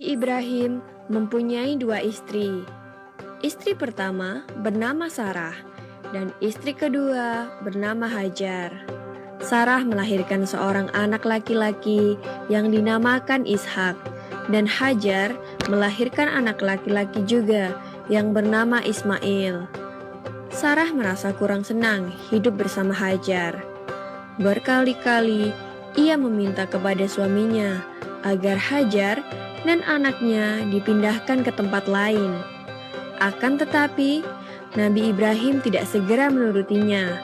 Ibrahim mempunyai dua istri. Istri pertama bernama Sarah dan istri kedua bernama Hajar. Sarah melahirkan seorang anak laki-laki yang dinamakan Ishak, dan Hajar melahirkan anak laki-laki juga yang bernama Ismail. Sarah merasa kurang senang hidup bersama Hajar. Berkali-kali ia meminta kepada suaminya agar Hajar dan anaknya dipindahkan ke tempat lain. Akan tetapi, Nabi Ibrahim tidak segera menurutinya.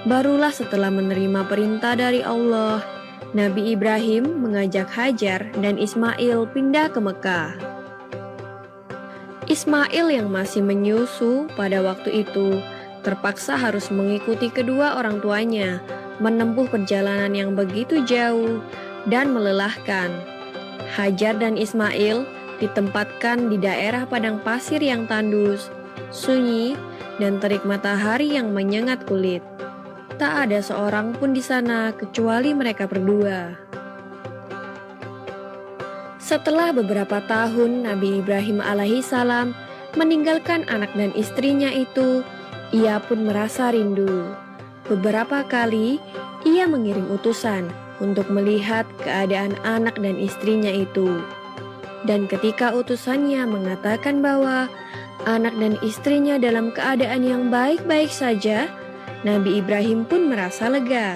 Barulah setelah menerima perintah dari Allah, Nabi Ibrahim mengajak Hajar dan Ismail pindah ke Mekah. Ismail yang masih menyusu pada waktu itu terpaksa harus mengikuti kedua orang tuanya menempuh perjalanan yang begitu jauh dan melelahkan. Hajar dan Ismail ditempatkan di daerah padang pasir yang tandus, sunyi, dan terik matahari yang menyengat kulit. Tak ada seorang pun di sana kecuali mereka berdua. Setelah beberapa tahun Nabi Ibrahim alaihissalam meninggalkan anak dan istrinya itu, ia pun merasa rindu. Beberapa kali ia mengirim utusan untuk melihat keadaan anak dan istrinya itu. Dan ketika utusannya mengatakan bahwa anak dan istrinya dalam keadaan yang baik-baik saja, Nabi Ibrahim pun merasa lega.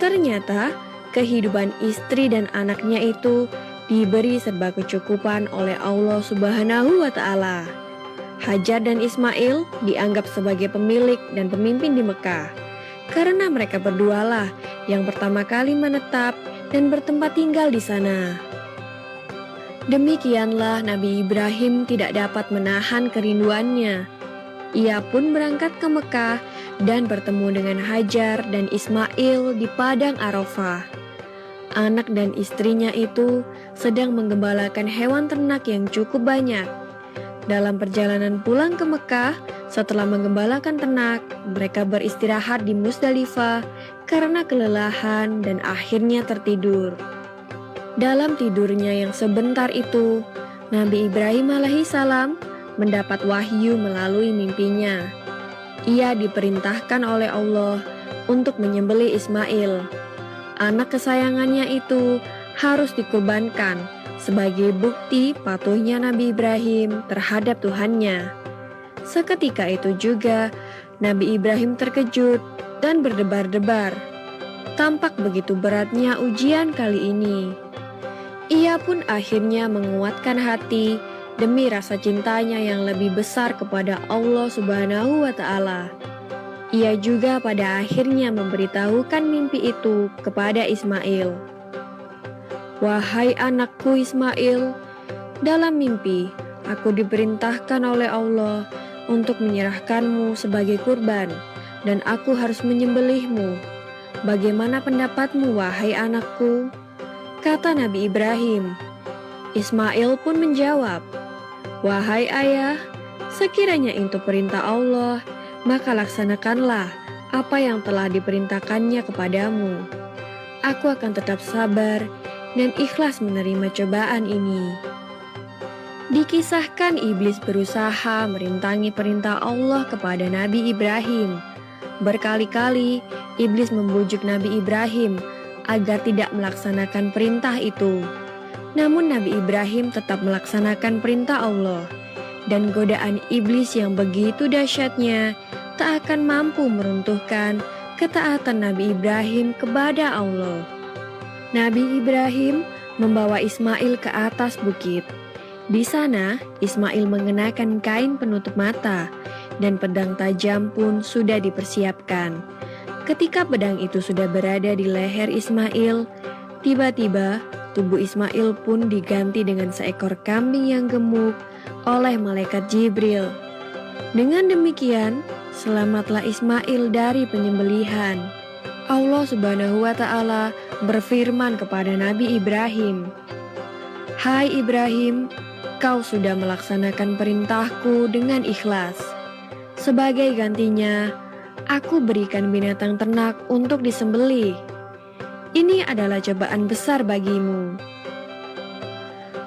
Ternyata kehidupan istri dan anaknya itu diberi serba kecukupan oleh Allah Subhanahu wa Ta'ala. Hajar dan Ismail dianggap sebagai pemilik dan pemimpin di Mekah, karena mereka berdualah yang pertama kali menetap dan bertempat tinggal di sana. Demikianlah Nabi Ibrahim tidak dapat menahan kerinduannya. Ia pun berangkat ke Mekah dan bertemu dengan Hajar dan Ismail di padang Arafah. Anak dan istrinya itu sedang menggembalakan hewan ternak yang cukup banyak. Dalam perjalanan pulang ke Mekah, setelah menggembalakan ternak, mereka beristirahat di Musdalifah karena kelelahan dan akhirnya tertidur. Dalam tidurnya yang sebentar itu, Nabi Ibrahim alaihissalam mendapat wahyu melalui mimpinya. Ia diperintahkan oleh Allah untuk menyembelih Ismail. Anak kesayangannya itu harus dikurbankan sebagai bukti patuhnya Nabi Ibrahim terhadap Tuhannya. Seketika itu juga Nabi Ibrahim terkejut dan berdebar-debar. Tampak begitu beratnya ujian kali ini. Ia pun akhirnya menguatkan hati demi rasa cintanya yang lebih besar kepada Allah Subhanahu wa Ta'ala. Ia juga pada akhirnya memberitahukan mimpi itu kepada Ismail. "Wahai anakku Ismail, dalam mimpi aku diperintahkan oleh Allah untuk menyerahkanmu sebagai kurban, dan aku harus menyembelihmu. Bagaimana pendapatmu, wahai anakku?" Kata Nabi Ibrahim. Ismail pun menjawab, "Wahai ayah, sekiranya itu perintah Allah, maka laksanakanlah apa yang telah diperintahkannya kepadamu. Aku akan tetap sabar dan ikhlas menerima cobaan ini." Dikisahkan iblis berusaha merintangi perintah Allah kepada Nabi Ibrahim. Berkali-kali iblis membujuk Nabi Ibrahim agar tidak melaksanakan perintah itu. Namun Nabi Ibrahim tetap melaksanakan perintah Allah, dan godaan iblis yang begitu dahsyatnya tak akan mampu meruntuhkan ketaatan Nabi Ibrahim kepada Allah. Nabi Ibrahim membawa Ismail ke atas bukit. Di sana, Ismail mengenakan kain penutup mata, dan pedang tajam pun sudah dipersiapkan. Ketika pedang itu sudah berada di leher Ismail, tiba-tiba tubuh Ismail pun diganti dengan seekor kambing yang gemuk oleh malaikat Jibril. Dengan demikian, selamatlah Ismail dari penyembelihan. Allah Subhanahu wa Ta'ala berfirman kepada Nabi Ibrahim, "Hai Ibrahim, kau sudah melaksanakan perintahku dengan ikhlas. Sebagai gantinya, aku berikan binatang ternak untuk disembelih. Ini adalah cobaan besar bagimu."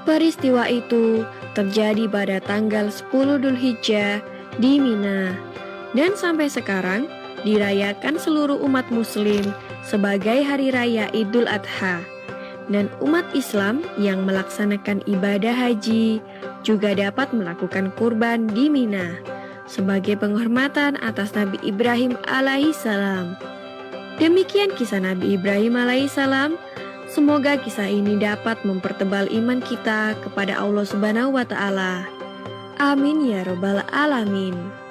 Peristiwa itu terjadi pada tanggal 10 Dzulhijjah di Mina dan sampai sekarang dirayakan seluruh umat muslim sebagai hari raya Idul Adha. Dan umat Islam yang melaksanakan ibadah haji juga dapat melakukan kurban di Mina sebagai penghormatan atas Nabi Ibrahim alaihissalam. Demikian kisah Nabi Ibrahim alaihissalam. Semoga kisah ini dapat mempertebal iman kita kepada Allah Subhanahu wa Ta'ala. Amin ya Robbal 'Alamin.